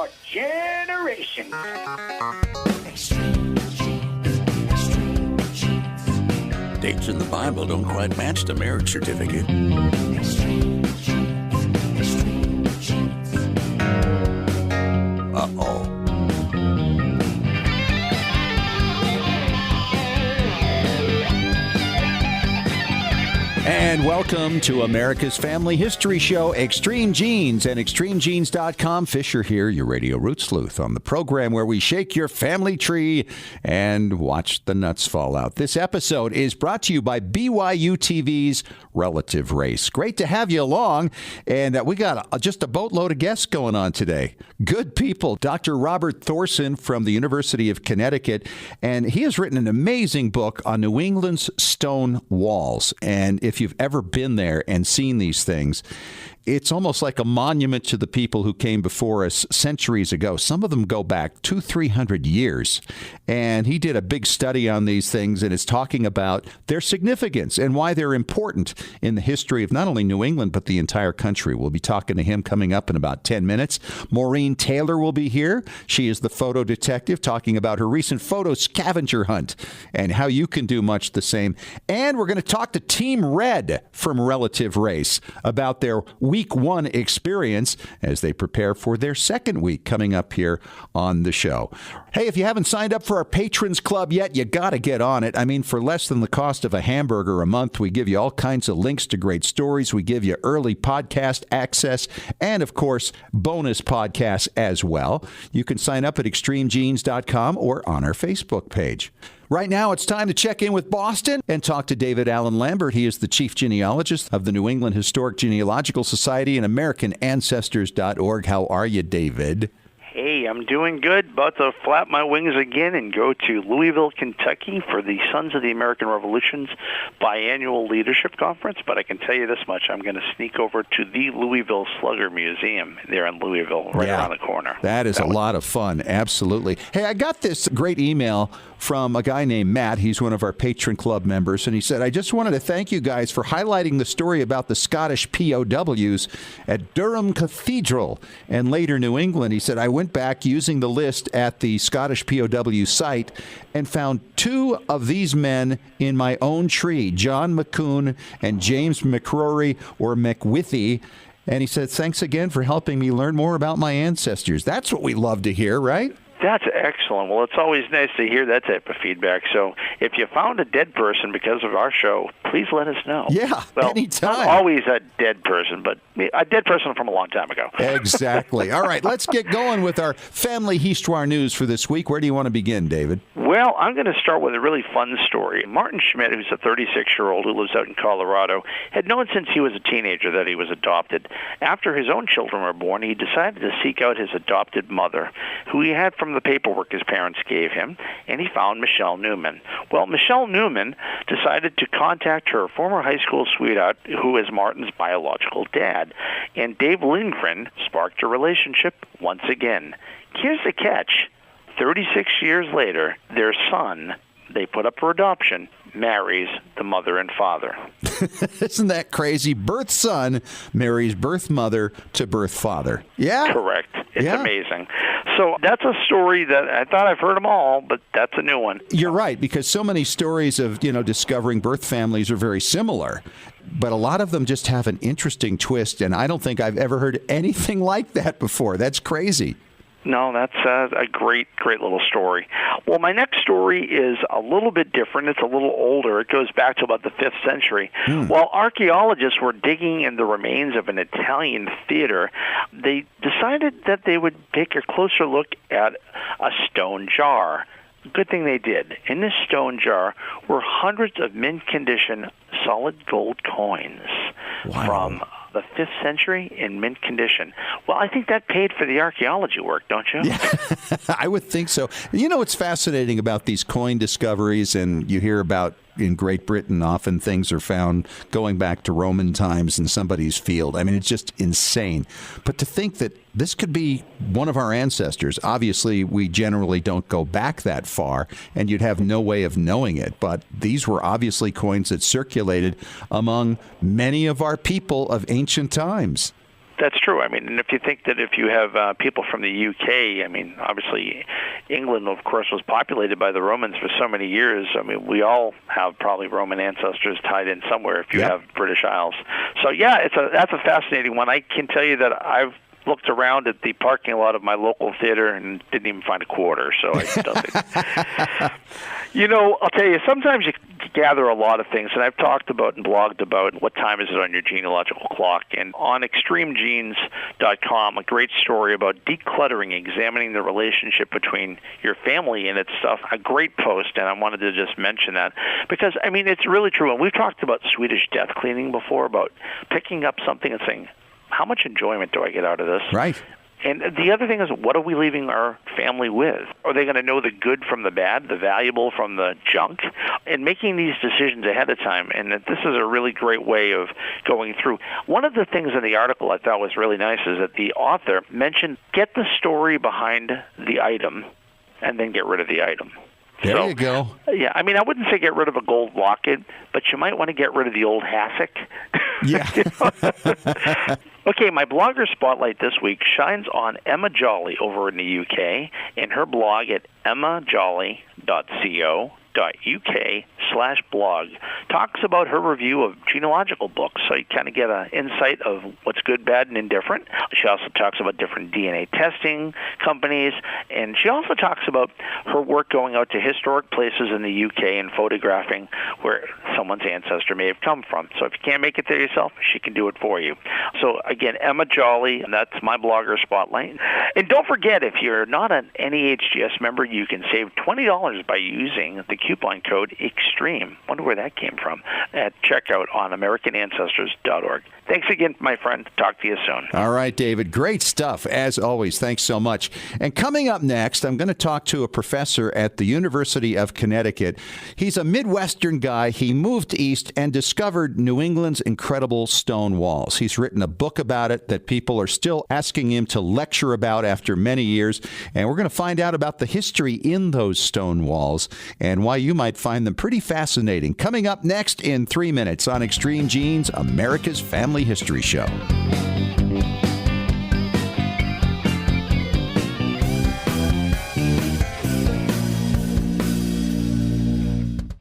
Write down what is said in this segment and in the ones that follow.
for generations. Dates in the Bible don't quite match the marriage certificate. Uh-oh. And welcome to America's Family History Show, Extreme Genes, and ExtremeGenes.com. Fisher here, your radio root sleuth, on the program where we shake your family tree and watch the nuts fall out. This episode is brought to you by BYU TV's Relative Race. Great to have you along, and we got just a boatload of guests going on today. Good people. Dr. Robert Thorson from the University of Connecticut, and he has written an amazing book on New England's stone walls. And if you've ever been there and seen these things, it's almost like a monument to the people who came before us centuries ago. Some of them go back 200-300 years. And he did a big study on these things and is talking about their significance and why they're important in the history of not only New England, but the entire country. We'll be talking to him coming up in about 10 minutes. Maureen Taylor will be here. She is the photo detective, talking about her recent photo scavenger hunt and how you can do much the same. And we're going to talk to Team Red from Relative Race about their Week 1 experience as they prepare for their second week coming up here on the show. Hey, if you haven't signed up for our Patrons Club yet, you got to get on it. I mean, for less than the cost of a hamburger a month, we give you all kinds of links to great stories. We give you early podcast access and, of course, bonus podcasts as well. You can sign up at extremegenes.com or on our Facebook page. Right now, it's time to check in with Boston and talk to David Allen Lambert. He is the chief genealogist of the New England Historic Genealogical Society and AmericanAncestors.org. How are you, David? Hey, I'm doing good. About to flap my wings again and go to Louisville, Kentucky for the Sons of the American Revolution's biannual leadership conference. But I can tell you this much. I'm going to sneak over to the Louisville Slugger Museum there in Louisville, right around the corner. That is a lot of fun. Absolutely. Hey, I got this great email from a guy named Matt. He's one of our Patron Club members. And he said, I just wanted to thank you guys for highlighting the story about the Scottish POWs at Durham Cathedral and later New England. He said, I went back using the list at the Scottish POW site and found two of these men in my own tree, John McCoon and James McCrory or McWithy. And he said, thanks again for helping me learn more about my ancestors. That's what we love to hear, right? That's excellent. Well, it's always nice to hear that type of feedback. So if you found a dead person because of our show, please let us know. Yeah, well, anytime. Not always a dead person, but a dead person from a long time ago. Exactly. All right, let's get going with our family histoire news for this week. Where do you want to begin, David? Well, I'm going to start with a really fun story. Martin Schmidt, who's a 36-year-old who lives out in Colorado, had known since he was a teenager that he was adopted. After his own children were born, he decided to seek out his adopted mother, who he had from the paperwork his parents gave him, and he found Michelle Newman. Well, Michelle Newman decided to contact her former high school sweetheart, who is Martin's biological dad, and Dave Lindgren sparked a relationship once again. Here's the catch. 36 years later, their son, they put up for adoption, marries the mother and father. Isn't that crazy? Birth son marries birth mother to birth father. Yeah. Correct. It's amazing. So that's a story that I thought I've heard them all, but that's a new one. You're right, because so many stories of, discovering birth families are very similar. But a lot of them just have an interesting twist, and I don't think I've ever heard anything like that before. That's crazy. No, that's a great little story. Well, my next story is a little bit different. It's a little older. It goes back to about the 5th century. While archaeologists were digging in the remains of an Italian theater, they decided that they would take a closer look at a stone jar. Good thing they did. In this stone jar were hundreds of mint-condition solid gold coins from the 5th century in mint condition. Well, I think that paid for the archaeology work, don't you? Yeah, I would think so. What's fascinating about these coin discoveries, and you hear about in Great Britain, often things are found going back to Roman times in somebody's field. I mean, it's just insane. But to think that this could be one of our ancestors, obviously we generally don't go back that far, and you'd have no way of knowing it. But these were obviously coins that circulated among many of our people of ancient times. That's true. I mean, and if you think that if you have people from the UK, I mean, obviously England, of course, was populated by the Romans for so many years. I mean, we all have probably Roman ancestors tied in somewhere if you have British Isles. So, yeah, that's a fascinating one. I can tell you that I've looked around at the parking lot of my local theater and didn't even find a quarter. So I'll tell you, sometimes you gather a lot of things, and I've talked about and blogged about what time is it on your genealogical clock. And on extremegenes.com, a great story about decluttering, examining the relationship between your family and its stuff. A great post, and I wanted to just mention that because, I mean, it's really true. And we've talked about Swedish death cleaning before, about picking up something and saying, how much enjoyment do I get out of this? Right. And the other thing is, what are we leaving our family with? Are they going to know the good from the bad, the valuable from the junk? And making these decisions ahead of time, and this is a really great way of going through. One of the things in the article I thought was really nice is that the author mentioned, get the story behind the item and then get rid of the item. There you go. Yeah, I mean, I wouldn't say get rid of a gold locket, but you might want to get rid of the old hassock. Yeah. Okay, my blogger spotlight this week shines on Emma Jolly over in the UK and her blog at emmajolly.co.uk/blog talks about her review of genealogical books, so you kind of get an insight of what's good, bad, and indifferent. She also talks about different DNA testing companies, and she also talks about her work going out to historic places in the UK and photographing where someone's ancestor may have come from. So if you can't make it there yourself, she can do it for you. So again, Emma Jolly, and that's my blogger spotlight. And don't forget, if you're not an NEHGS member, you can save $20 by using the coupon code EXTREME. Wonder where that came from at checkout on AmericanAncestors.org. Thanks again, my friend. Talk to you soon. All right, David. Great stuff, as always. Thanks so much. And coming up next, I'm going to talk to a professor at the University of Connecticut. He's a Midwestern guy. He moved east and discovered New England's incredible stone walls. He's written a book about it that people are still asking him to lecture about after many years. And we're going to find out about the history in those stone walls and why you might find them pretty fascinating. Coming up next in 3 minutes on Extreme Genes, America's Family History Show.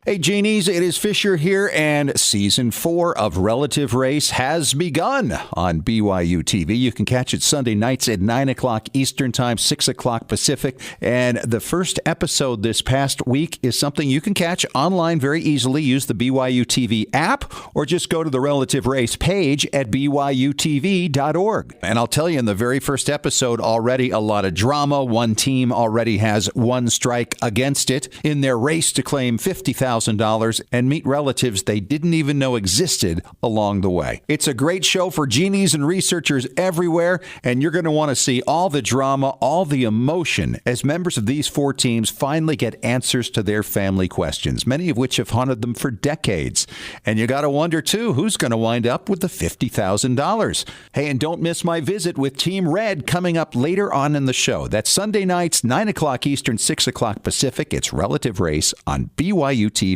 Hey, Genies, it is Fisher here, and Season 4 of Relative Race has begun on BYU TV. You can catch it Sunday nights at 9 o'clock Eastern Time, 6 o'clock Pacific. And the first episode this past week is something you can catch online very easily. Use the BYU TV app or just go to the Relative Race page at byutv.org. And I'll tell you, in the very first episode, already a lot of drama. One team already has one strike against it in their race to claim $50,000 and meet relatives they didn't even know existed along the way. It's a great show for genies and researchers everywhere, and you're going to want to see all the drama, all the emotion as members of these four teams finally get answers to their family questions, many of which have haunted them for decades. And you got to wonder, too, who's going to wind up with the $50,000? Hey, and don't miss my visit with Team Red coming up later on in the show. That's Sunday nights, 9 o'clock Eastern, 6 o'clock Pacific. It's Relative Race on BYU TV.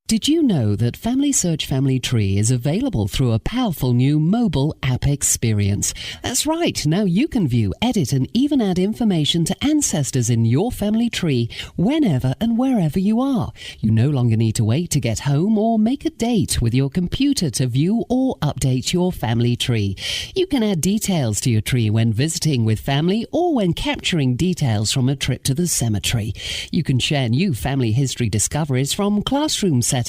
Did you know that Family Search Family Tree is available through a powerful new mobile app experience? That's right. Now you can view, edit, and even add information to ancestors in your family tree whenever and wherever you are. You no longer need to wait to get home or make a date with your computer to view or update your family tree. You can add details to your tree when visiting with family or when capturing details from a trip to the cemetery. You can share new family history discoveries from classroom settings.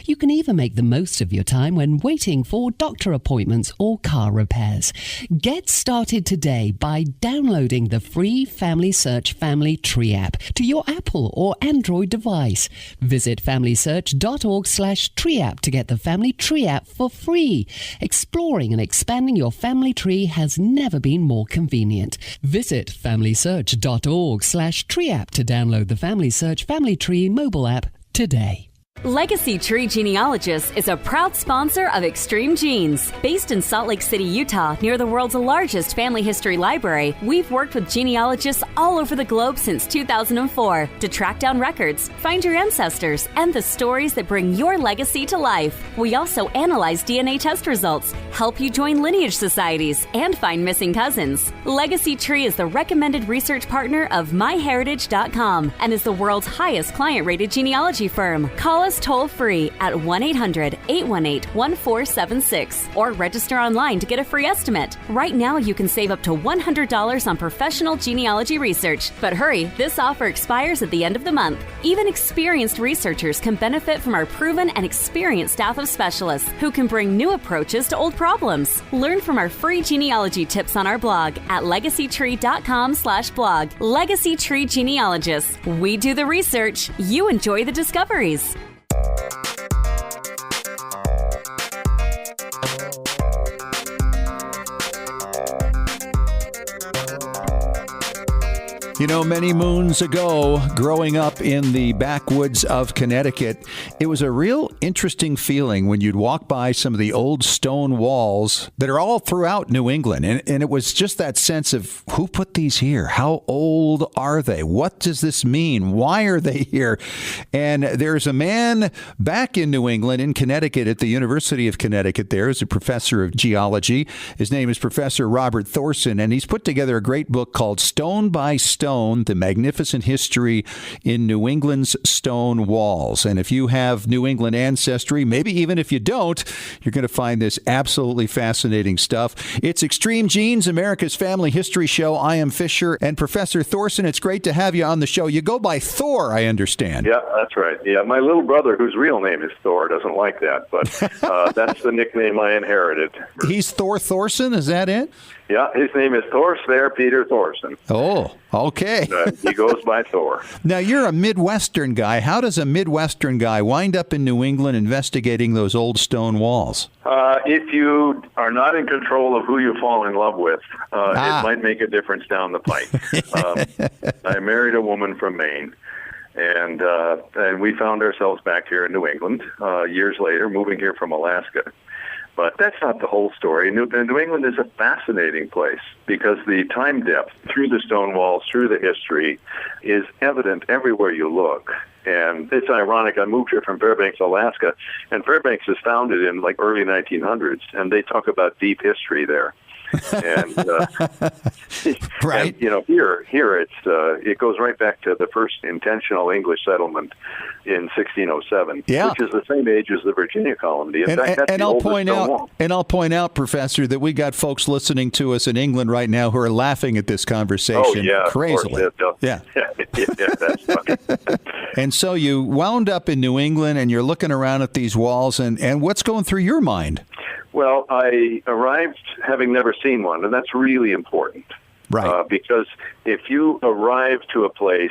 You can even make the most of your time when waiting for doctor appointments or car repairs. Get started today by downloading the free Family Search Family Tree app to your Apple or Android device. Visit familysearch.org/tree app to get the Family Tree app for free. Exploring and expanding your family tree has never been more convenient. Visit familysearch.org/tree app to download the Family Search Family Tree mobile app today. Legacy Tree Genealogists is a proud sponsor of Extreme Genes. Based in Salt Lake City, Utah, near the world's largest family history library, we've worked with genealogists all over the globe since 2004 to track down records, find your ancestors, and the stories that bring your legacy to life. We also analyze DNA test results, help you join lineage societies, and find missing cousins. Legacy Tree is the recommended research partner of MyHeritage.com and is the world's highest client-rated genealogy firm. Call us toll-free at 1-800-818-1476 or register online to get a free estimate. Right now, you can save up to $100 on professional genealogy research. But hurry, this offer expires at the end of the month. Even experienced researchers can benefit from our proven and experienced staff of specialists who can bring new approaches to old problems. Learn from our free genealogy tips on our blog at legacytree.com/blog. Legacy Tree Genealogists. We do the research. You enjoy the discoveries. You know, many moons ago, growing up in the backwoods of Connecticut, it was a real interesting feeling when you'd walk by some of the old stone walls that are all throughout New England. And it was just that sense of who put these here? How old are they? What does this mean? Why are they here? And there's a man back in New England, in Connecticut, at the University of Connecticut. There is a professor of geology. His name is Professor Robert Thorson, and he's put together a great book called Stone by Stone: The Magnificent History in New England's Stone Walls. And if you have New England ancestry, maybe even if you don't, you're going to find this absolutely fascinating stuff. It's Extreme Genes, America's Family History Show. I am Fisher. And Professor Thorson, it's great to have you on the show. You go by Thor, I understand. Yeah, that's right. Yeah, my little brother, whose real name is Thor, doesn't like that, but that's the nickname I inherited. He's Thor Thorson, is that it? Yeah, his name is Thor Sverre Peter Thorson. Oh, okay. He goes by Thor. Now, you're a Midwestern guy. How does a Midwestern guy wind up in New England investigating those old stone walls? If you are not in control of who you fall in love with, it might make a difference down the pike. I married a woman from Maine, and we found ourselves back here in New England years later, moving here from Alaska. But that's not the whole story. New England is a fascinating place because the time depth through the stone walls, through the history, is evident everywhere you look. And it's ironic, I moved here from Fairbanks, Alaska, and Fairbanks is founded in like early 1900s, and they talk about deep history there. And right. And, you know, here it goes right back to the first intentional English settlement in 1607, which is the same age as the Virginia colony. In fact, that's the oldest stone wall. And I'll point out, Professor, that we got folks listening to us in England right now who are laughing at this conversation crazily. Yeah, that's funny. And so you wound up in New England, and you're looking around at these walls, and what's going through your mind? Well, I arrived having never seen one, and that's really important. Right. Because if you arrive to a place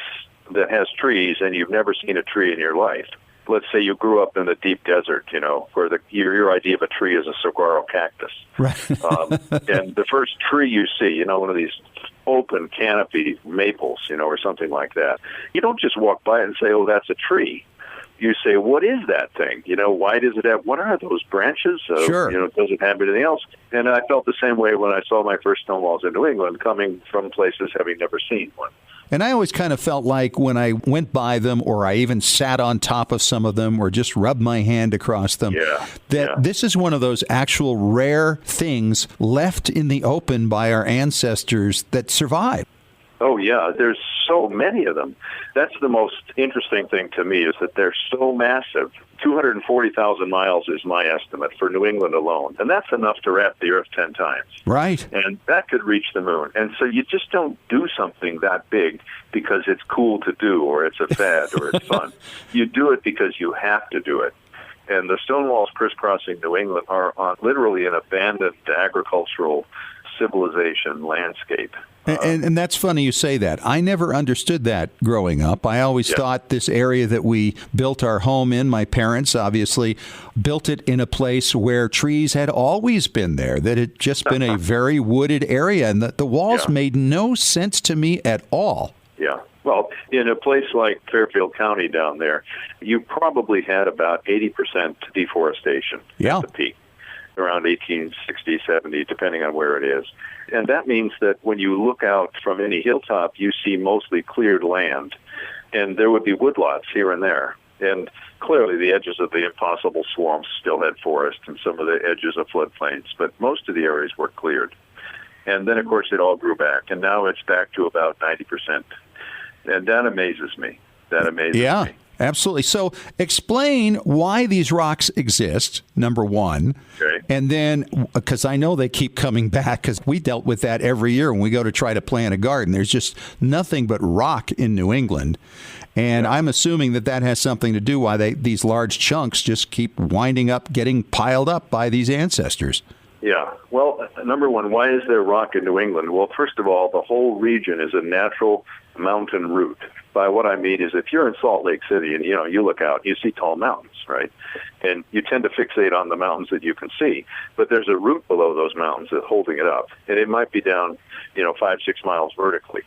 that has trees and you've never seen a tree in your life, let's say you grew up in the deep desert, you know, where your idea of a tree is a saguaro cactus. Right. And the first tree you see, you know, one of these open canopy maples, you know, or something like that, you don't just walk by it and say, oh, that's a tree. You say, what is that thing? You know, why does it have, what are those branches? Sure. You know, does it have anything else? And I felt the same way when I saw my first stone walls in New England, coming from places having never seen one. And I always kind of felt like when I went by them, or I even sat on top of some of them, or just rubbed my hand across them, this is one of those actual rare things left in the open by our ancestors that survived. Oh, yeah. There's so many of them. That's the most interesting thing to me, is that they're so massive. 240,000 miles is my estimate for New England alone. And that's enough to wrap the Earth 10 times. Right. And that could reach the moon. And so you just don't do something that big because it's cool to do, or it's a fad, or it's fun. You do it because you have to do it. And the stone walls crisscrossing New England are on literally an abandoned agricultural civilization landscape. And that's funny you say that. I never understood that growing up. I always thought this area that we built our home in, my parents obviously built it in a place where trees had always been there, that it just been a very wooded area, and that the walls made no sense to me at all. Yeah. Well, in a place like Fairfield County down there, you probably had about 80% deforestation at the peak, around 1860, 70, depending on where it is. And that means that when you look out from any hilltop, you see mostly cleared land. And there would be woodlots here and there. And clearly the edges of the impossible swamps still had forest and some of the edges of floodplains, but most of the areas were cleared. And then, of course, it all grew back, and now it's back to about 90%. And that amazes me. Yeah, absolutely. So explain why these rocks exist, number one. Okay. And then, because I know they keep coming back, because we dealt with that every year when we go to try to plant a garden. There's just nothing but rock in New England. And I'm assuming that has something to do why these large chunks just keep winding up, getting piled up by these ancestors. Yeah. Well, number one, why is there rock in New England? Well, first of all, the whole region is a natural mountain route. By what I mean is if you're in Salt Lake City and, you look out, you see tall mountains, right? And you tend to fixate on the mountains that you can see. But there's a route below those mountains that's holding it up. And it might be down, 5-6 miles vertically.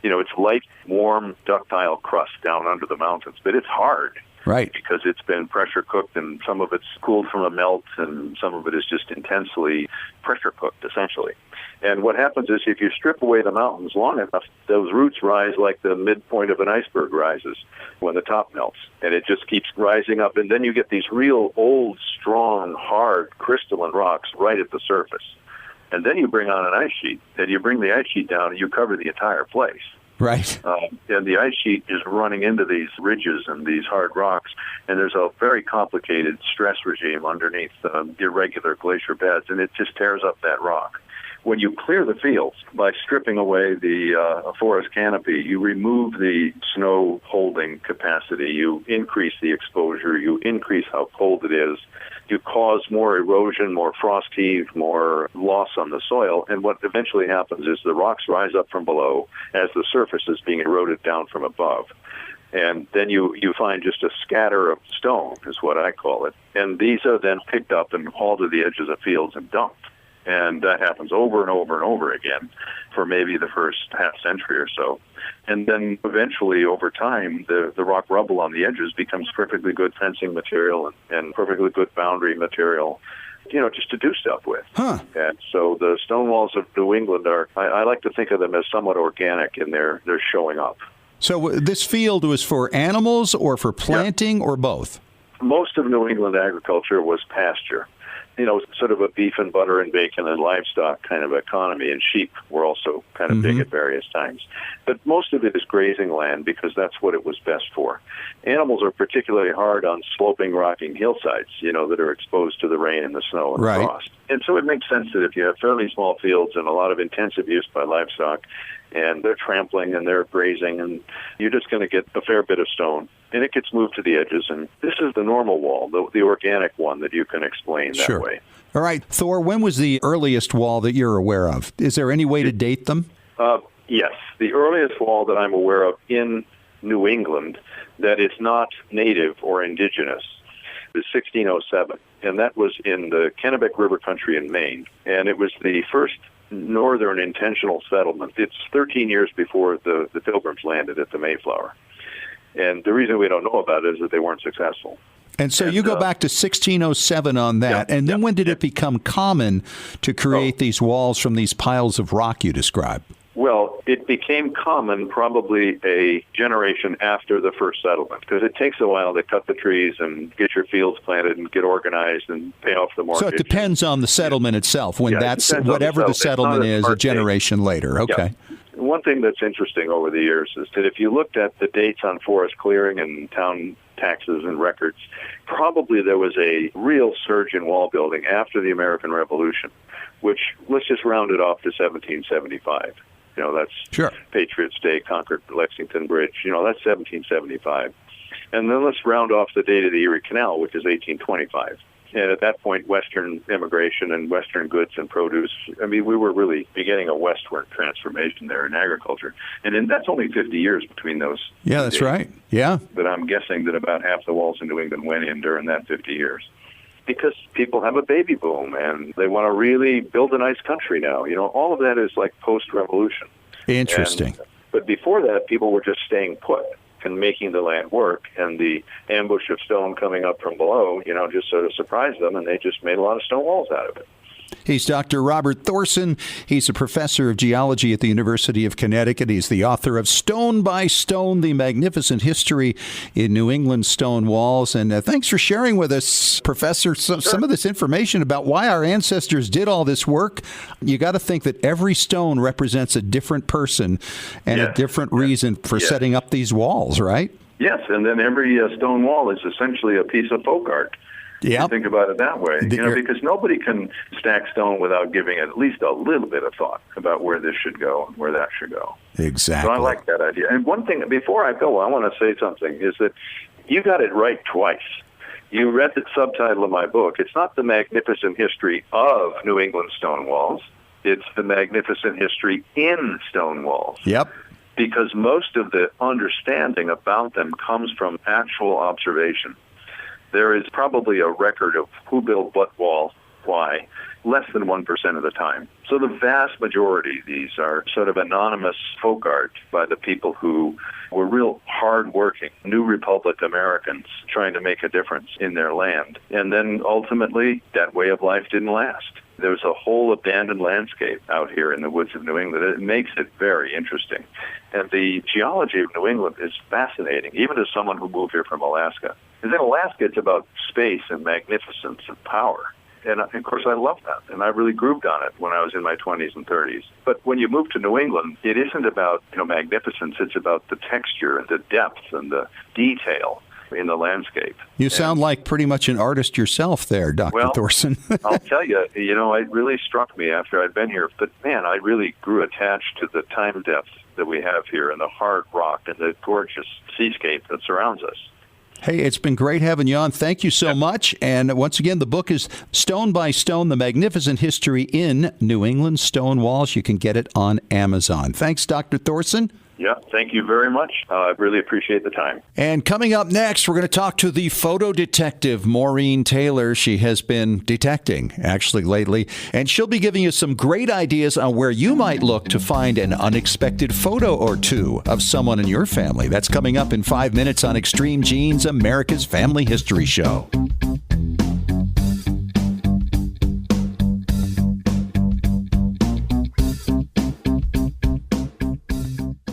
It's light, warm, ductile crust down under the mountains, but it's hard. Right. Because it's been pressure cooked and some of it's cooled from a melt and some of it is just intensely pressure cooked, essentially. And what happens is if you strip away the mountains long enough, those roots rise like the midpoint of an iceberg rises when the top melts. And it just keeps rising up. And then you get these real old, strong, hard, crystalline rocks right at the surface. And then you bring on an ice sheet, and you bring the ice sheet down and you cover the entire place. Right. And the ice sheet is running into these ridges and these hard rocks, and there's a very complicated stress regime underneath irregular glacier beds, and it just tears up that rock. When you clear the fields by stripping away the forest canopy, you remove the snow holding capacity, you increase the exposure, you increase how cold it is, you cause more erosion, more frost heave, more loss on the soil, and what eventually happens is the rocks rise up from below as the surface is being eroded down from above. And then you find just a scatter of stone, is what I call it, and these are then picked up and hauled to the edges of fields and dumped. And that happens over and over and over again for maybe the first half century or so. And then eventually, over time, the rock rubble on the edges becomes perfectly good fencing material and perfectly good boundary material, just to do stuff with. Huh. And so the stone walls of New England I like to think of them as somewhat organic in they're showing up. So this field was for animals or for planting or both? Most of New England agriculture was pasture. Sort of a beef and butter and bacon and livestock kind of economy, and sheep were also kind of big at various times. But most of it is grazing land because that's what it was best for. Animals are particularly hard on sloping, rocking hillsides, that are exposed to the rain and the snow and right. frost. And so it makes sense that if you have fairly small fields and a lot of intensive use by livestock, and they're trampling and they're grazing, and you're just going to get a fair bit of stone. And it gets moved to the edges, and this is the normal wall, the organic one that you can explain that way. All right, Thor, when was the earliest wall that you're aware of? Is there any way to date them? Yes. The earliest wall that I'm aware of in New England that is not native or indigenous is 1607, and that was in the Kennebec River country in Maine, and it was the first northern intentional settlement. It's 13 years before the Pilgrims landed at the Mayflower. And the reason we don't know about it is that they weren't successful. And so you go back to 1607 on that. And then when did it become common to create these walls from these piles of rock you described? Well, it became common probably a generation after the first settlement, because it takes a while to cut the trees and get your fields planted and get organized and pay off the mortgage. So it depends on the settlement itself. When that's whatever the settlement is, a generation later. Okay. Yeah. One thing that's interesting over the years is that if you looked at the dates on forest clearing and town taxes and records, probably there was a real surge in wall building after the American Revolution, which, let's just round it off to 1775. That's sure. Patriots' Day, Concord Lexington Bridge. That's 1775. And then let's round off the date of the Erie Canal, which is 1825. And at that point, Western immigration and Western goods and produce, we were really beginning a westward transformation there in agriculture. And that's only 50 years between those. Yeah, that's right. Yeah. But I'm guessing that about half the walls in New England went in during that 50 years. Because people have a baby boom, and they want to really build a nice country now. All of that is like post-revolution. Interesting. But before that, people were just staying put and making the land work, and the ambush of stone coming up from below, just sort of surprised them, and they just made a lot of stone walls out of it. He's Dr. Robert Thorson. He's a professor of geology at the University of Connecticut. He's the author of Stone by Stone, The Magnificent History in New England Stone Walls. And thanks for sharing with us, Professor, some of this information about why our ancestors did all this work. You got to think that every stone represents a different person and a different reason for setting up these walls, right? Yes, and then every stone wall is essentially a piece of folk art. Yeah, think about it that way. Because nobody can stack stone without giving it at least a little bit of thought about where this should go and where that should go. Exactly. So I like that idea. And one thing, before I go, I want to say something, is that you got it right twice. You read the subtitle of my book. It's not The Magnificent History of New England Stone Walls. It's The Magnificent History in Stone Walls. Yep. Because most of the understanding about them comes from actual observation. There is probably a record of who built what wall, why, less than 1% of the time. So the vast majority of these are sort of anonymous folk art by the people who were real hard-working, New Republic Americans trying to make a difference in their land. And then ultimately, that way of life didn't last. There's a whole abandoned landscape out here in the woods of New England. It makes it very interesting. And the geology of New England is fascinating, even as someone who moved here from Alaska. Because in Alaska, it's about space and magnificence and power. And, of course, I love that. And I really grooved on it when I was in my 20s and 30s. But when you move to New England, it isn't about magnificence. It's about the texture and the depth and the detail in the landscape. You sound like pretty much an artist yourself there, Dr. Thorson. I'll tell you, it really struck me after I'd been here. But, man, I really grew attached to the time depth that we have here and the hard rock and the gorgeous seascape that surrounds us. Hey, it's been great having you on. Thank you so much. And once again, the book is Stone by Stone, The Magnificent History in New England Stone Walls. You can get it on Amazon. Thanks, Dr. Thorson. Yeah, thank you very much. I really appreciate the time. And coming up next, we're going to talk to the photo detective, Maureen Taylor. She has been detecting, actually, lately, and she'll be giving you some great ideas on where you might look to find an unexpected photo or two of someone in your family. That's coming up in 5 minutes on Extreme Genes, America's Family History Show.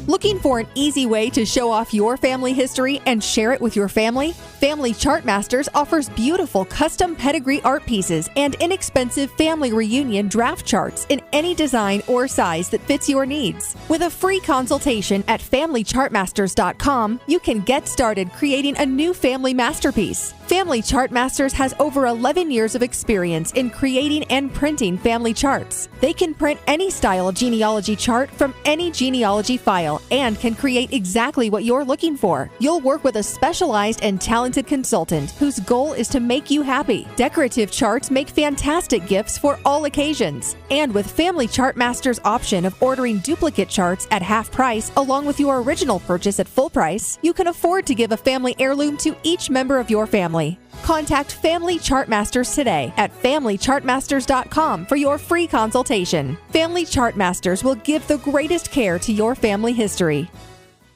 Looking for an easy way to show off your family history and share it with your family? Family Chartmasters offers beautiful custom pedigree art pieces and inexpensive family reunion draft charts in any design or size that fits your needs. With a free consultation at FamilyChartmasters.com, you can get started creating a new family masterpiece. Family Chartmasters has over 11 years of experience in creating and printing family charts. They can print any style genealogy chart from any genealogy file and can create exactly what you're looking for. You'll work with a specialized and talented consultant whose goal is to make you happy. Decorative charts make fantastic gifts for all occasions. And with Family Chartmasters' option of ordering duplicate charts at half price along with your original purchase at full price, you can afford to give a family heirloom to each member of your family. Contact Family Chartmasters today at FamilyChartmasters.com for your free consultation. Family Chartmasters will give the greatest care to your family history.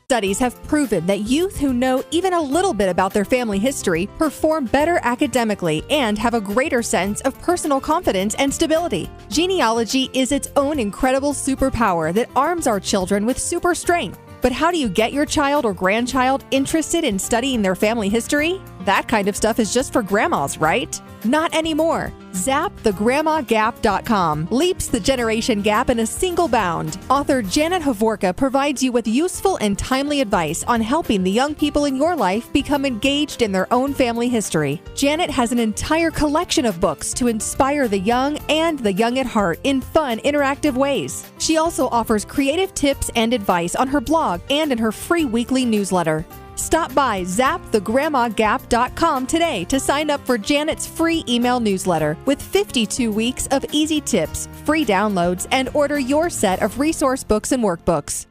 Studies have proven that youth who know even a little bit about their family history perform better academically and have a greater sense of personal confidence and stability. Genealogy is its own incredible superpower that arms our children with super strength. But how do you get your child or grandchild interested in studying their family history? That kind of stuff is just for grandmas, right? Not anymore. ZapTheGrandmaGap.com leaps the generation gap in a single bound. Author Janet Havorka provides you with useful and timely advice on helping the young people in your life become engaged in their own family history. Janet has an entire collection of books to inspire the young and the young at heart in fun, interactive ways. She also offers creative tips and advice on her blog and in her free weekly newsletter. Stop by ZapTheGrandmaGap.com today to sign up for Janet's free email newsletter with 52 weeks of easy tips, free downloads, and order your set of resource books and workbooks.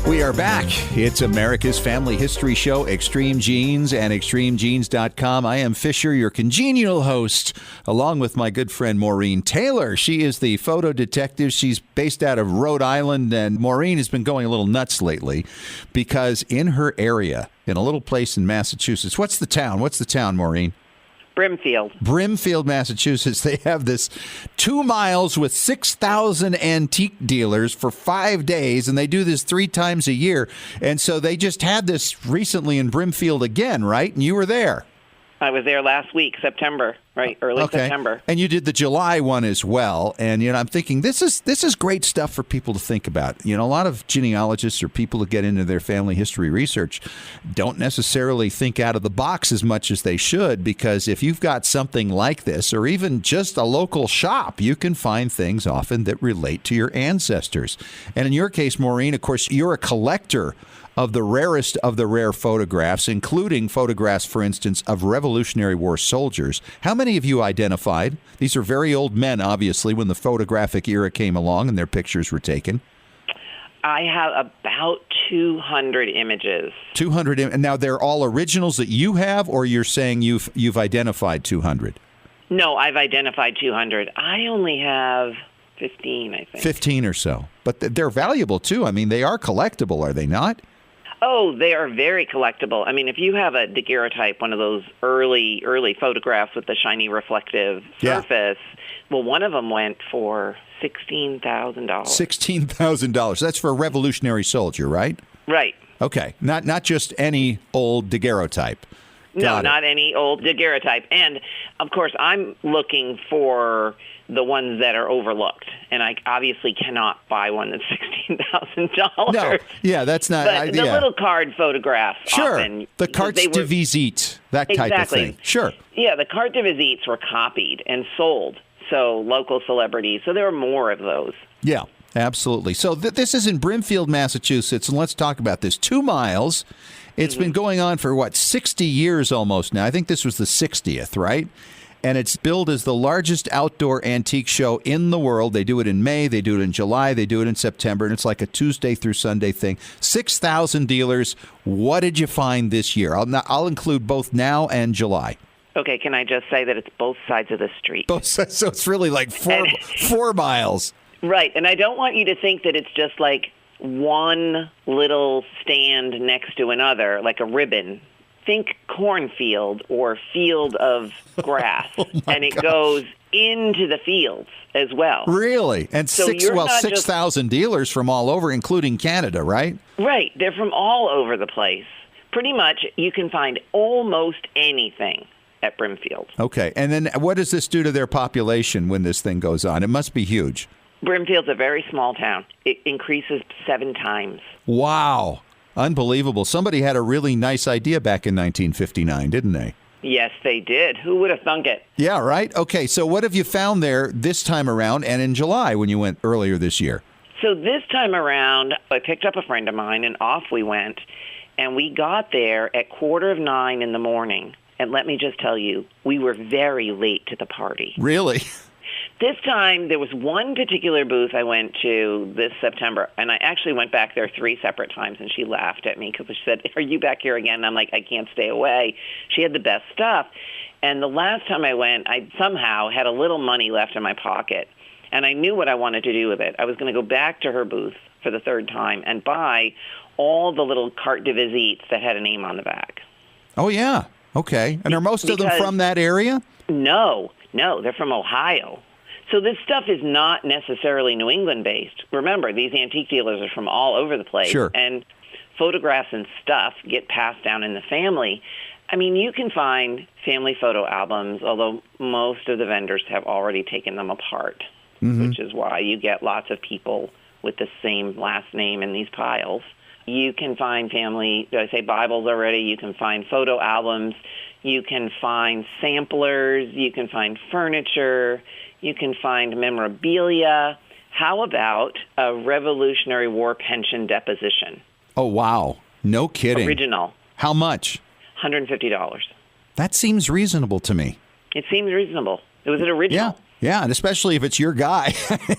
We We are back. It's America's Family History Show, Extreme Genes and ExtremeGenes.com. I am Fisher, your congenial host, along with my good friend Maureen Taylor. She is the photo detective. She's based out of Rhode Island, and Maureen has been going a little nuts lately because in her area, in a little place in Massachusetts, what's the town, Maureen? Brimfield, Massachusetts. They have this 2 miles with 6,000 antique dealers for 5 days, and they do this 3 times a year. And so they just had this recently in Brimfield again, right? And you were there. I was there last week, September, right? Early September. And you did the July one as well. And, I'm thinking this is great stuff for people to think about. A lot of genealogists or people who get into their family history research don't necessarily think out of the box as much as they should, because if you've got something like this, or even just a local shop, you can find things often that relate to your ancestors. And in your case, Maureen, of course, you're a collector of the rarest of the rare photographs, including photographs, for instance, of Revolutionary War soldiers. How many have you identified? These are very old men, obviously, when the photographic era came along and their pictures were taken. I have about 200 images. 200, and now they're all originals that you have, or you're saying you've identified 200? No, I've identified 200. I only have 15, I think. 15 or so. But they're valuable, too. I mean, they are collectible, are they not? Oh, they are very collectible. I mean, if you have a daguerreotype, one of those early photographs with the shiny reflective surface, well, one of them went for $16,000. $16,000. That's for a Revolutionary soldier, right? Right. Okay. Not just any old daguerreotype. No, not any old daguerreotype. And, of course, I'm looking for the ones that are overlooked. And I obviously cannot buy one that's $16,000. No, yeah, that's not... But the little card photographs often... The cartes de visite, that type of thing. Sure. Yeah, the carte de visites were copied and sold. So local celebrities. So there are more of those. Yeah, absolutely. So this is in Brimfield, Massachusetts, and let's talk about this. 2 miles... It's been going on for, 60 years almost now. I think this was the 60th, right? And it's billed as the largest outdoor antique show in the world. They do it in May, they do it in July, they do it in September, and it's like a Tuesday through Sunday thing. 6,000 dealers. What did you find this year? I'll include both now and July. Okay, can I just say that it's both sides of the street? Both sides, so it's really like 4 miles. Right, and I don't want you to think that it's just like one little stand next to another, like a ribbon. Think cornfield or field of grass, and it goes into the fields as well. Really? And so 6,000 dealers from all over, including Canada, right? Right. They're from all over the place. Pretty much, you can find almost anything at Brimfield. Okay. And then what does this do to their population when this thing goes on? It must be huge. Brimfield's a very small town. It increases 7 times. Wow. Unbelievable. Somebody had a really nice idea back in 1959, didn't they? Yes, they did. Who would have thunk it? Yeah, right? Okay, so what have you found there this time around and in July when you went earlier this year? So this time around, I picked up a friend of mine, and off we went. And we got there at 8:45 in the morning. And let me just tell you, we were very late to the party. Really? This time, there was one particular booth I went to this September, and I actually went back there 3 separate times, and she laughed at me because she said, "Are you back here again?" And I'm like, "I can't stay away." She had the best stuff. And the last time I went, I somehow had a little money left in my pocket, and I knew what I wanted to do with it. I was going to go back to her booth for the 3rd time and buy all the little carte de visites that had a name on the back. Oh, yeah. Okay. And are most of them from that area? No, they're from Ohio. So this stuff is not necessarily New England-based. Remember, these antique dealers are from all over the place. Sure. And photographs and stuff get passed down in the family. I mean, you can find family photo albums, although most of the vendors have already taken them apart, which is why you get lots of people with the same last name in these piles. You can find family, did I say Bibles already? You can find photo albums. You can find samplers. You can find furniture. You can find memorabilia. How about a Revolutionary War pension deposition? Oh, wow. No kidding. Original. How much? $150. That seems reasonable to me. It seems reasonable. It was an original. Yeah, and especially if it's your guy.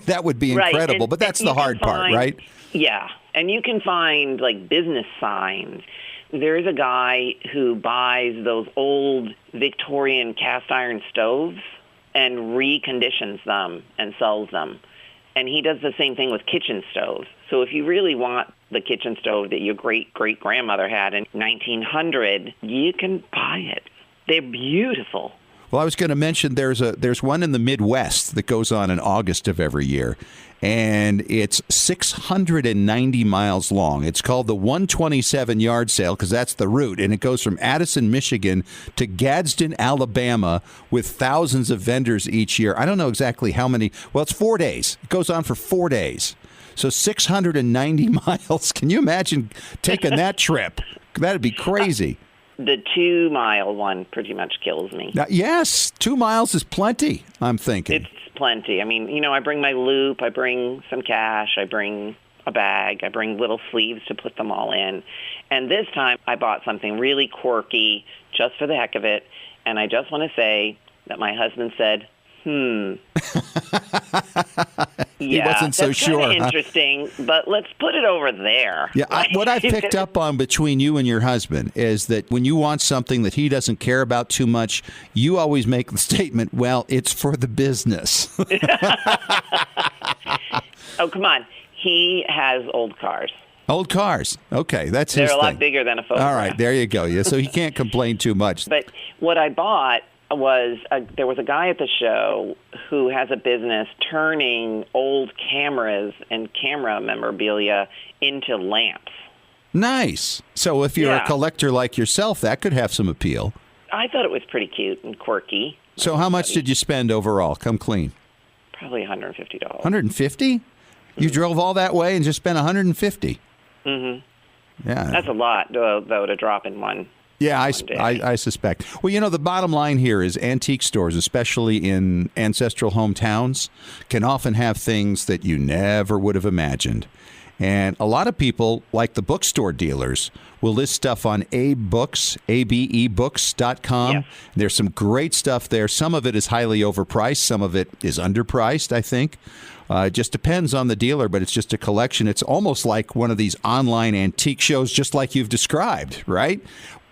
That would be incredible. Right. But that's the hard part, right? Yeah. And you can find, like, business signs. There's a guy who buys those old Victorian cast iron stoves and reconditions them and sells them. And he does the same thing with kitchen stoves. So if you really want the kitchen stove that your great-great-grandmother had in 1900, you can buy it. They're beautiful. Well, I was going to mention there's one in the Midwest that goes on in August of every year, and it's 690 miles long. It's called the 127 yard sale because that's the route, and it goes from Addison, Michigan to Gadsden, Alabama, with thousands of vendors each year. I don't know exactly how many. Well, it's 4 days. It goes on for 4 days. So 690 miles. Can you imagine taking that trip? That'd be crazy. The 2 mile one pretty much kills me. Now, yes, 2 miles is plenty, I'm thinking. It's plenty. I mean, you know, I bring my loop, I bring some cash, I bring a bag, I bring little sleeves to put them all in. And this time I bought something really quirky just for the heck of it. And I just want to say that my husband said, He wasn't so sure. That's interesting, but let's put it over there. Yeah, what I've picked up on between you and your husband is that when you want something that he doesn't care about too much, you always make the statement, well, it's for the business. Oh, come on. He has old cars. Old cars. Okay, that's his thing. They're a lot thing. Bigger than a photograph. All right, there you go. Yeah, so he can't complain too much. But what I bought was there was a guy at the show who has a business turning old cameras and camera memorabilia into lamps. Nice. So if you're a collector like yourself, that could have some appeal. I thought it was pretty cute and quirky. So how much did you spend overall? Come clean. Probably $150. $150? You drove all that way and just spent $150? Mm-hmm. Yeah. That's a lot, though, to drop in one. Yeah, I suspect. Well, you know, the bottom line here is antique stores, especially in ancestral hometowns, can often have things that you never would have imagined. And a lot of people, like the bookstore dealers, will list stuff on abebooks.com. Yes. There's some great stuff there. Some of it is highly overpriced. Some of it is underpriced, I think. It just depends on the dealer, but it's just a collection. It's almost like one of these online antique shows, just like you've described, right?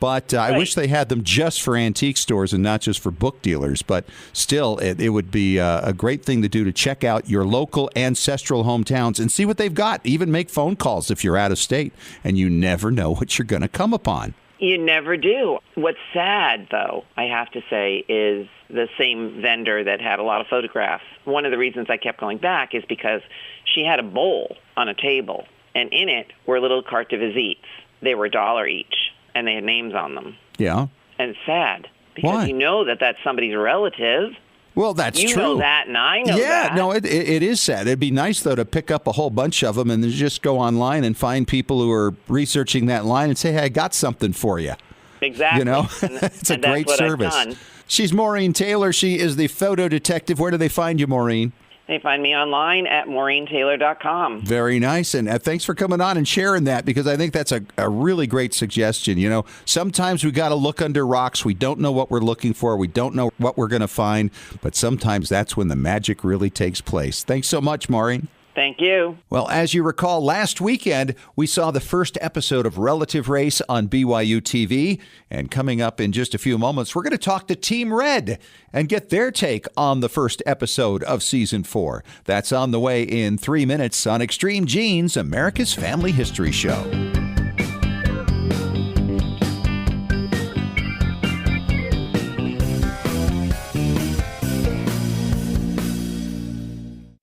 But I wish they had them just for antique stores and not just for book dealers. But still, it would be a great thing to do to check out your local ancestral hometowns and see what they've got. Even make phone calls if you're out of state, and you never know what you're going to come upon. You never do. What's sad, though, I have to say, is the same vendor that had a lot of photographs. One of the reasons I kept going back is because she had a bowl on a table, and in it were little carte de visites. They were $1 each. And they had names on them. Yeah. And it's sad. Because Why? You know that that's somebody's relative. Well, that's true. You know that, and I know that. Yeah, no, it is sad. It'd be nice, though, to pick up a whole bunch of them and then just go online and find people who are researching that line and say, hey, I got something for you. Exactly. You know, it's a great service. She's Maureen Taylor. She is the photo detective. Where do they find you, Maureen? They find me online at MaureenTaylor.com. Very nice. And thanks for coming on and sharing that, because I think that's a really great suggestion. You know, sometimes we got to look under rocks. We don't know what we're looking for. We don't know what we're going to find. But sometimes that's when the magic really takes place. Thanks so much, Maureen. Thank you. Well, as you recall, last weekend, we saw the first episode of Relative Race on BYU TV. And coming up in just a few moments, we're going to talk to Team Red and get their take on the first episode of Season 4. That's on the way in 3 minutes on Extreme Genes, America's Family History Show.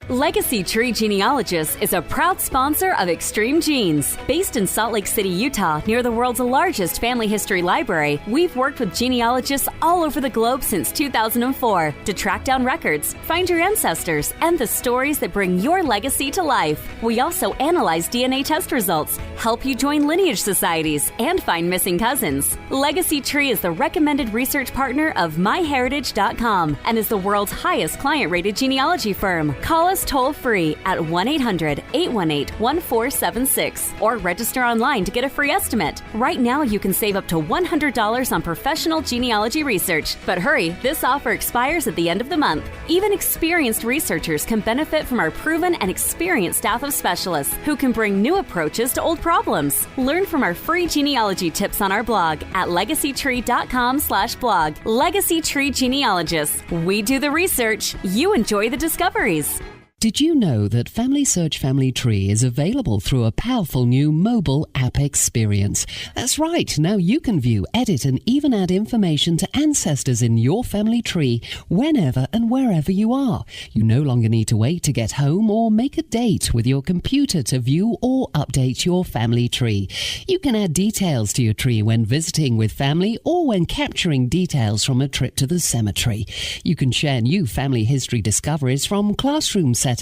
Legacy Tree Genealogists is a proud sponsor of Extreme Genes. Based in Salt Lake City, Utah, near the world's largest family history library, we've worked with genealogists all over the globe since 2004 to track down records, find your ancestors, and the stories that bring your legacy to life. We also analyze DNA test results, help you join lineage societies, and find missing cousins. Legacy Tree is the recommended research partner of MyHeritage.com and is the world's highest client-rated genealogy firm. Call us toll-free at 1-800-818-1476 or register online to get a free estimate. Right now, you can save up to $100 on professional genealogy research. But hurry, this offer expires at the end of the month. Even experienced researchers can benefit from our proven and experienced staff of specialists who can bring new approaches to old problems. Learn from our free genealogy tips on our blog at legacytree.com/blog. Legacy Tree Genealogists. We do the research. You enjoy the discoveries. Did you know that Family Search Family Tree is available through a powerful new mobile app experience? That's right. Now you can view, edit, and even add information to ancestors in your family tree whenever and wherever you are. You no longer need to wait to get home or make a date with your computer to view or update your family tree. You can add details to your tree when visiting with family or when capturing details from a trip to the cemetery. You can share new family history discoveries from classroom settings.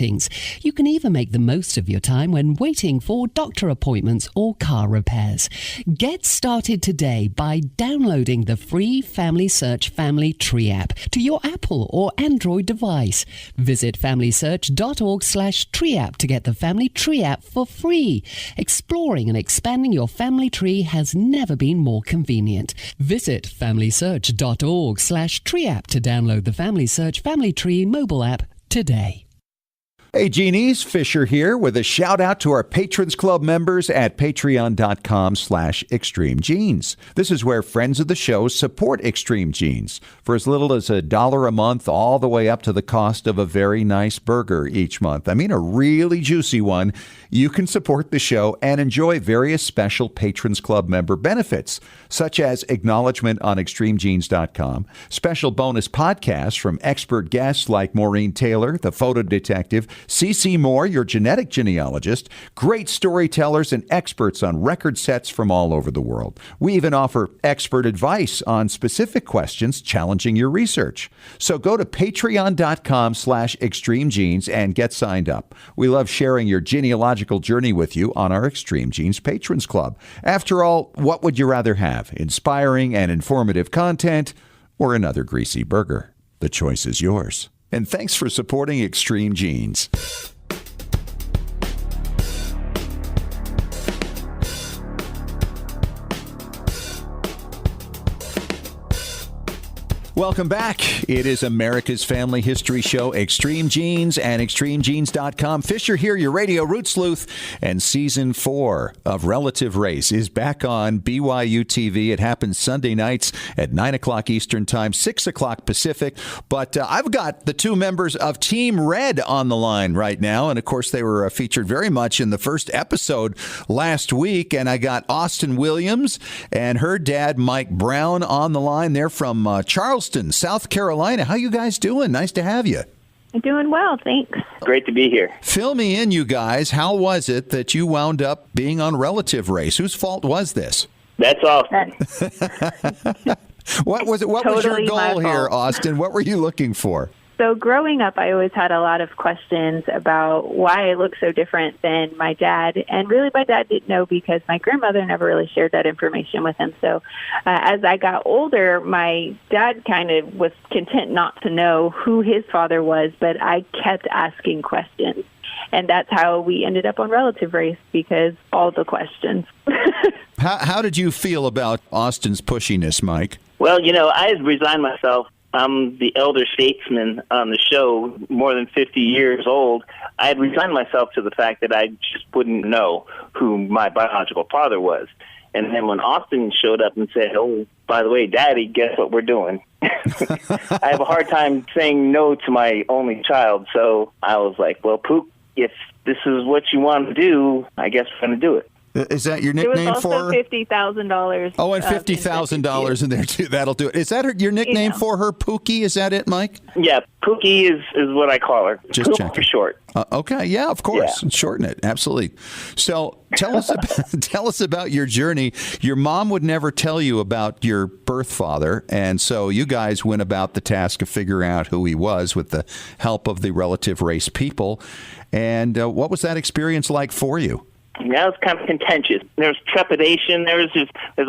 You can even make the most of your time when waiting for doctor appointments or car repairs. Get started today by downloading the free Family Search Family Tree app to your Apple or Android device. Visit familysearch.org/tree app to get the Family Tree app for free. Exploring and expanding your family tree has never been more convenient. Visit familysearch.org/tree app to download the Family Search Family Tree mobile app today. Hey, Genies, Fisher here with a shout out to our Patrons Club members at patreon.com/Extreme Genes. This is where friends of the show support Extreme Genes for as little as $1 a month, all the way up to the cost of a very nice burger each month. I mean, a really juicy one. You can support the show and enjoy various special Patrons Club member benefits, such as acknowledgement on extremegenes.com, special bonus podcasts from expert guests like Maureen Taylor, the photo detective, C.C. Moore, your genetic genealogist, great storytellers and experts on record sets from all over the world. We even offer expert advice on specific questions challenging your research. So go to patreon.com/extremegenes and get signed up. We love sharing your genealogical journey with you on our Extreme Genes Patrons Club. After all, what would you rather have? Inspiring and informative content or another greasy burger? The choice is yours. And thanks for supporting Extreme Genes. Welcome back. It is America's Family History Show, Extreme Genes and ExtremeGenes.com. Fisher here, your radio root sleuth, and Season 4 of Relative Race is back on BYU TV. It happens Sunday nights at 9 o'clock Eastern Time, 6 o'clock Pacific. But I've got the two members of Team Red on the line right now. And, of course, they were featured very much in the first episode last week. And I got Austin Williams and her dad, Mike Brown, on the line. They're from Charleston, South Carolina. How you guys doing? Nice to have you. Doing well, thanks. Great to be here. Fill me in, you guys. How was it that you wound up being on Relative Race? Whose fault was this? That's awesome. What was it? What was your goal here, Austin? What were you looking for? So growing up, I always had a lot of questions about why I look so different than my dad. And really, my dad didn't know because my grandmother never really shared that information with him. So as I got older, my dad kind of was content not to know who his father was, but I kept asking questions. And that's how we ended up on Relative Race, because all the questions. How did you feel about Austin's pushiness, Mike? Well, I had resigned myself. I'm the elder statesman on the show, more than 50 years old. I had resigned myself to the fact that I just wouldn't know who my biological father was. And then when Austin showed up and said, "Oh, by the way, Daddy, guess what we're doing?" I have a hard time saying no to my only child. So I was like, well, Pook, if this is what you want to do, I guess we're going to do it. Is that your nickname for her? It was also $50,000. Oh, and $50,000 in there, too. That'll do it. Is that your nickname for her, Pookie? Is that it, Mike? Yeah, Pookie is what I call her. Just Pook checking. for short. Okay, yeah, of course. Yeah. Shorten it. Absolutely. So tell us about your journey. Your mom would never tell you about your birth father, and so you guys went about the task of figuring out who he was with the help of the Relative Race people. And what was that experience like for you? That was kind of contentious. There's trepidation. There's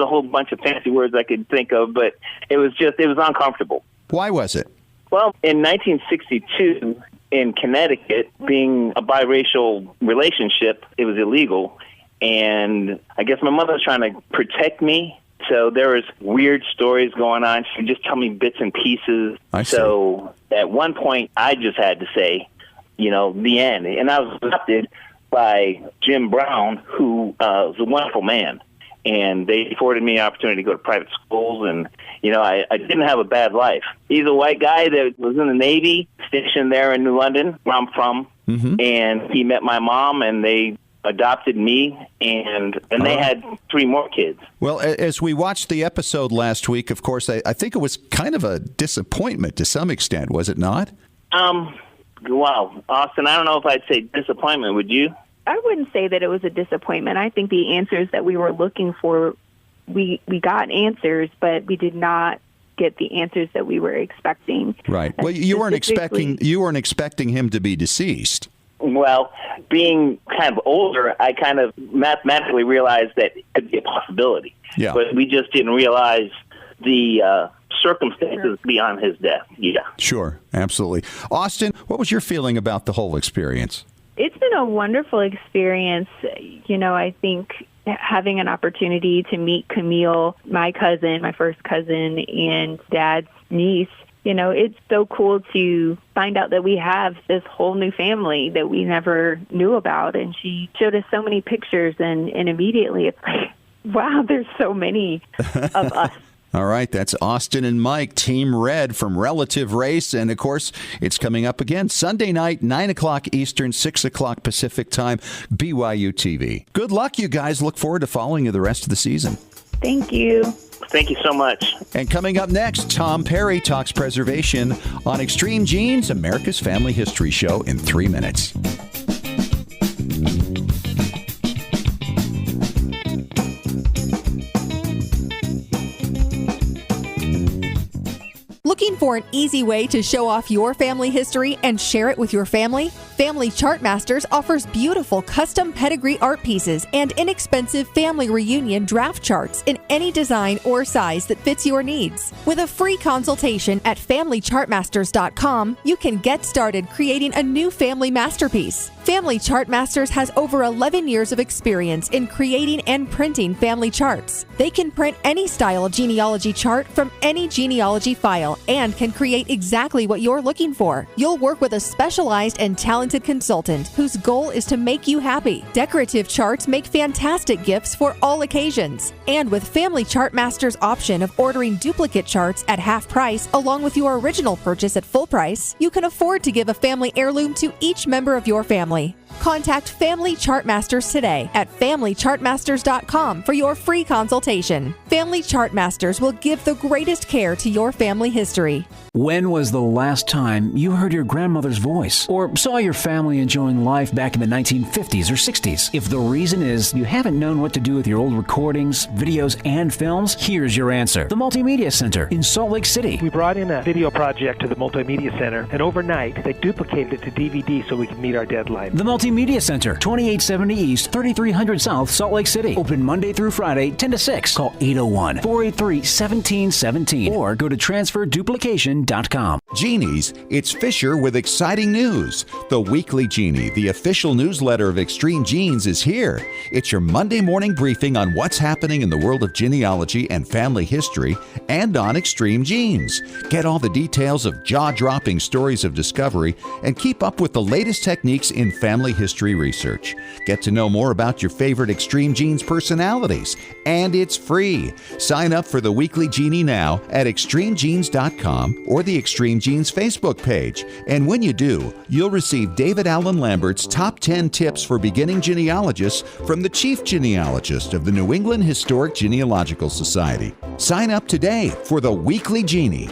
a whole bunch of fancy words I could think of, but it was uncomfortable. Why was it? Well, in 1962, in Connecticut, being a biracial relationship, it was illegal. And I guess my mother was trying to protect me. So there was weird stories going on. She would just tell me bits and pieces. So at one point, I just had to say, the end. And I was adopted by Jim Brown, who was a wonderful man. And they afforded me an opportunity to go to private schools. And, I didn't have a bad life. He's a white guy that was in the Navy, stationed there in New London, where I'm from. Mm-hmm. And he met my mom, and they adopted me, and they had 3 more kids. Well, as we watched the episode last week, of course, I think it was kind of a disappointment to some extent, was it not? Wow, Austin, I don't know if I'd say disappointment. Would you? I wouldn't say that it was a disappointment. I think the answers that we were looking for, we got answers, but we did not get the answers that we were expecting. Right. Well, you weren't expecting him to be deceased. Well, being kind of older, I kind of mathematically realized that it could be a possibility. Yeah. But we just didn't realize the circumstances beyond his death. Yeah. Sure. Absolutely. Austin, what was your feeling about the whole experience? It's been a wonderful experience. I think having an opportunity to meet Camille, my cousin, my first cousin, and Dad's niece, it's so cool to find out that we have this whole new family that we never knew about. And she showed us so many pictures, and immediately it's like, wow, there's so many of us. All right, that's Austin and Mike, Team Red from Relative Race. And, of course, it's coming up again Sunday night, 9 o'clock Eastern, 6 o'clock Pacific time, BYU TV. Good luck, you guys. Look forward to following you the rest of the season. Thank you. Thank you so much. And coming up next, Tom Perry talks preservation on Extreme Genes, America's Family History Show, in 3 minutes. Looking for an easy way to show off your family history and share it with your family? Family Chart Masters offers beautiful custom pedigree art pieces and inexpensive family reunion draft charts in any design or size that fits your needs. With a free consultation at FamilyChartMasters.com, you can get started creating a new family masterpiece. Family Chart Masters has over 11 years of experience in creating and printing family charts. They can print any style genealogy chart from any genealogy file and can create exactly what you're looking for. You'll work with a specialized and talented consultant whose goal is to make you happy. Decorative charts make fantastic gifts for all occasions. And with Family Chart Masters' option of ordering duplicate charts at half price along with your original purchase at full price, you can afford to give a family heirloom to each member of your family. Contact Family Chart Masters today at FamilyChartMasters.com for your free consultation. Family Chart Masters will give the greatest care to your family history. When was the last time you heard your grandmother's voice or saw your family enjoying life back in the 1950s or 60s? If the reason is you haven't known what to do with your old recordings, videos, and films, here's your answer. The Multimedia Center in Salt Lake City. We brought in a video project to the Multimedia Center, and overnight they duplicated it to DVD so we could meet our deadline. The Multimedia Center, 2870 East, 3300 South, Salt Lake City. Open Monday through Friday, 10 to 6. Call 801-483-1717 or go to transferduplication.com. Genies, it's Fisher with exciting news. The Weekly Genie, the official newsletter of Extreme Genes, is here. It's your Monday morning briefing on what's happening in the world of genealogy and family history and on Extreme Genes. Get all the details of jaw-dropping stories of discovery and keep up with the latest techniques in family history research. Get to know more about your favorite Extreme Genes personalities, and it's free. Sign up for the Weekly Genie now at extremegenes.com or the Extreme Genes Facebook page. And when you do, you'll receive David Allen Lambert's Top 10 Tips for Beginning Genealogists from the Chief Genealogist of the New England Historic Genealogical Society. Sign up today for the Weekly Genie.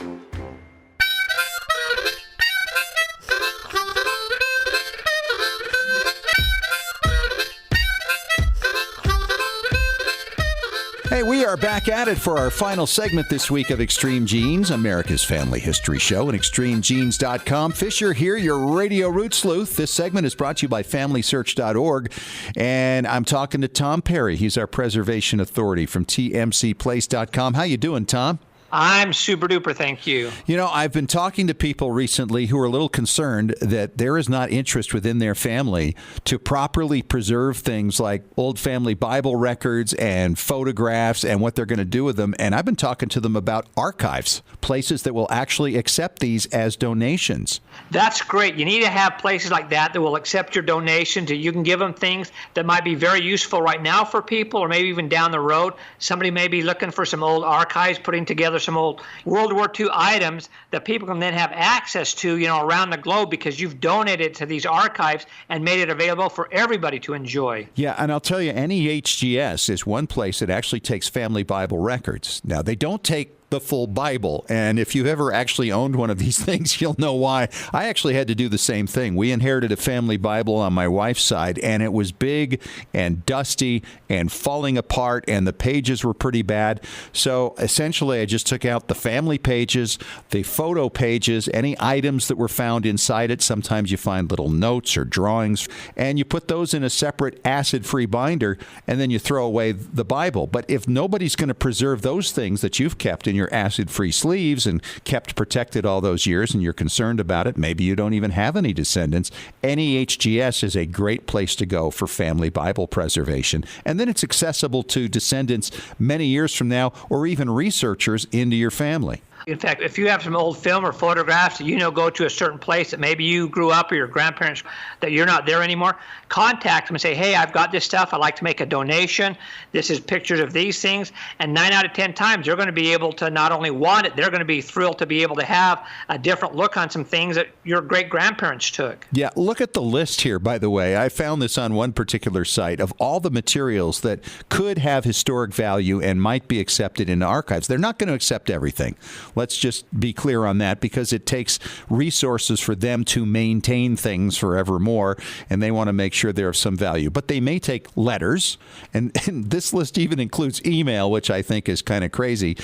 Hey, we are back at it for our final segment this week of Extreme Genes, America's Family History Show, and extremegenes.com. Fisher here, your radio root sleuth. This segment is brought to you by FamilySearch.org, and I'm talking to Tom Perry. He's our preservation authority from TMCplace.com. How you doing, Tom? I'm super duper, thank you. You know, I've been talking to people recently who are a little concerned that there is not interest within their family to properly preserve things like old family Bible records and photographs and what they're going to do with them. And I've been talking to them about archives, places that will actually accept these as donations. That's great. You need to have places like that will accept your donations. You can give them things that might be very useful right now for people, or maybe even down the road. Somebody may be looking for some old archives, putting together some old World War II items that people can then have access to, around the globe, because you've donated to these archives and made it available for everybody to enjoy. Yeah, and I'll tell you, NEHGS is one place that actually takes family Bible records. Now, they don't take the full Bible. And if you've ever actually owned one of these things, you'll know why. I actually had to do the same thing. We inherited a family Bible on my wife's side, and it was big and dusty and falling apart, and the pages were pretty bad. So essentially, I just took out the family pages, the photo pages, any items that were found inside it. Sometimes you find little notes or drawings, and you put those in a separate acid-free binder, and then you throw away the Bible. But if nobody's going to preserve those things that you've kept in your acid-free sleeves and kept protected all those years, and you're concerned about it, maybe you don't even have any descendants, NEHGS is a great place to go for family Bible preservation. And then it's accessible to descendants many years from now, or even researchers into your family. In fact, if you have some old film or photographs that go to a certain place that maybe you grew up or your grandparents, that you're not there anymore, contact them and say, hey, I've got this stuff. I'd like to make a donation. This is pictures of these things. And 9 out of 10 times, they're going to be able to not only want it, they're going to be thrilled to be able to have a different look on some things that your great-grandparents took. Yeah, look at the list here, by the way. I found this on one particular site of all the materials that could have historic value and might be accepted into archives. They're not going to accept everything. Let's just be clear on that, because it takes resources for them to maintain things forevermore, and they want to make sure they're of some value. But they may take letters, and this list even includes email, which I think is kind of crazy,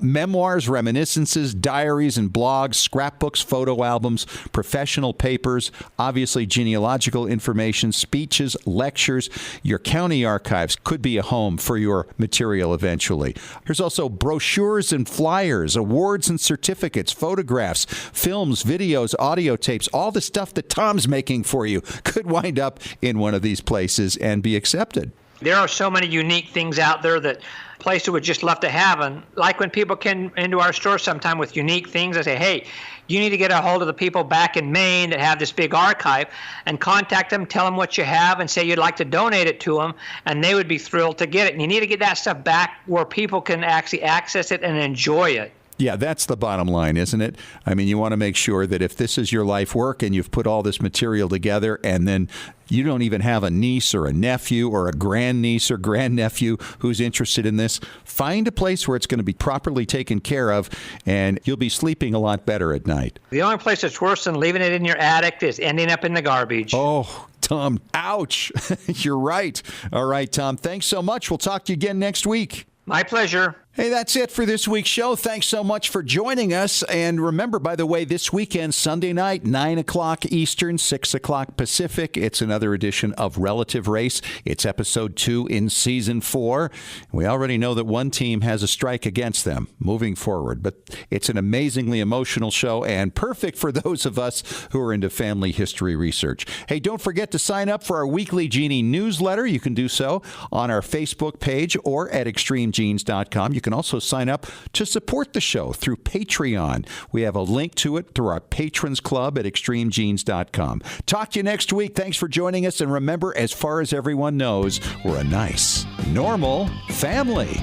memoirs, reminiscences, diaries and blogs, scrapbooks, photo albums, professional papers, obviously genealogical information, speeches, lectures. Your county archives could be a home for your material eventually. There's also brochures and flyers, awards and certificates, photographs, films, videos, audio tapes, all the stuff that Tom's making for you could wind up in one of these places and be accepted. There are so many unique things out there that places would just love to have. And like when people come into our store sometime with unique things, I say, hey, you need to get a hold of the people back in Maine that have this big archive and contact them, tell them what you have, and say you'd like to donate it to them, and they would be thrilled to get it. And you need to get that stuff back where people can actually access it and enjoy it. Yeah, that's the bottom line, isn't it? I mean, you want to make sure that if this is your life work and you've put all this material together, and then you don't even have a niece or a nephew or a grandniece or grandnephew who's interested in this, find a place where it's going to be properly taken care of, and you'll be sleeping a lot better at night. The only place that's worse than leaving it in your attic is ending up in the garbage. Oh, Tom, ouch. You're right. All right, Tom, thanks so much. We'll talk to you again next week. My pleasure. Hey, that's it for this week's show. Thanks so much for joining us. And remember, by the way, this weekend, Sunday night, 9 o'clock Eastern, 6 o'clock Pacific, it's another edition of Relative Race. It's episode 2 in season 4. We already know that one team has a strike against them moving forward, but it's an amazingly emotional show and perfect for those of us who are into family history research. Hey, don't forget to sign up for our weekly Genie newsletter. You can do so on our Facebook page or at extremegenes.com. You can also sign up to support the show through Patreon. We have a link to it through our Patrons Club at extremegenes.com. Talk to you next week. Thanks for joining us. And remember, as far as everyone knows, we're a nice, normal family.